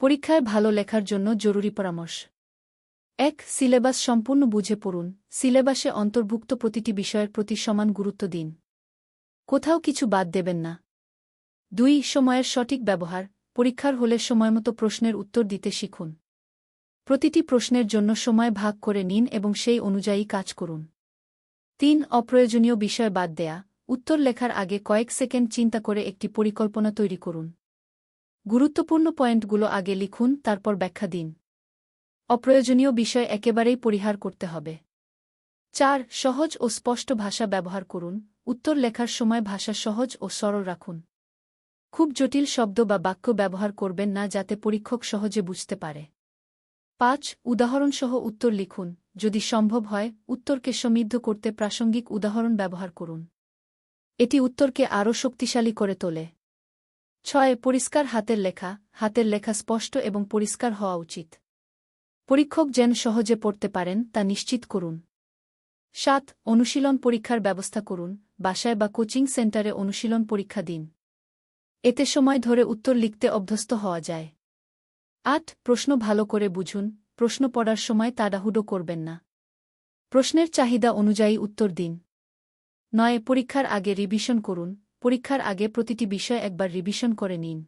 পরীক্ষায় ভালো লেখার জন্য জরুরি পরামর্শ। ১. সিলেবাস সম্পূর্ণ বুঝে পড়ুন। সিলেবাসে অন্তর্ভুক্ত প্রতিটি বিষয়ের প্রতি সমান গুরুত্ব দিন। কোথাও কিছু বাদ দেবেন না। ২. সময়ের সঠিক ব্যবহার। পরীক্ষার হলে সময়মতো প্রশ্নের উত্তর দিতে শিখুন। প্রতিটি প্রশ্নের জন্য সময় ভাগ করে নিন এবং সেই অনুযায়ী কাজ করুন। ৩. অপ্রয়োজনীয় বিষয় বাদ দেয়া। উত্তর লেখার আগে কয়েক সেকেন্ড চিন্তা করে একটি পরিকল্পনা তৈরি করুন। গুরুত্বপূর্ণ পয়েন্টগুলো আগে লিখুন, তারপর ব্যাখ্যা দিন। অপ্রয়োজনীয় বিষয় একেবারেই পরিহার করতে হবে। ৪. সহজ ও স্পষ্ট ভাষা ব্যবহার করুন। উত্তর লেখার সময় ভাষা সহজ ও সরল রাখুন। খুব জটিল শব্দ বা বাক্য ব্যবহার করবেন না, যাতে পরীক্ষক সহজে বুঝতে পারে। ৫. উদাহরণসহ উত্তর লিখুন। যদি সম্ভব হয়, উত্তরকে সমৃদ্ধ করতে প্রাসঙ্গিক উদাহরণ ব্যবহার করুন। এটি উত্তরকে আরও শক্তিশালী করে তোলে। ৬. পরিষ্কার হাতের লেখা। হাতের লেখা স্পষ্ট এবং পরিষ্কার হওয়া উচিত। পরীক্ষক যেন সহজে পড়তে পারেন তা নিশ্চিত করুন। ৭. অনুশীলন পরীক্ষার ব্যবস্থা করুন। বাসায় বা কোচিং সেন্টারে অনুশীলন পরীক্ষা দিন। এতে সময় ধরে উত্তর লিখতে অভ্যস্ত হওয়া যায়। ৮. প্রশ্ন ভালো করে বুঝুন। প্রশ্ন পড়ার সময় তাড়াহুড়ো করবেন না। প্রশ্নের চাহিদা অনুযায়ী উত্তর দিন। ৯. পরীক্ষার আগে রিভিশন করুন। পরীক্ষার আগে প্রতিটি বিষয় একবার রিভিশন করে নিন।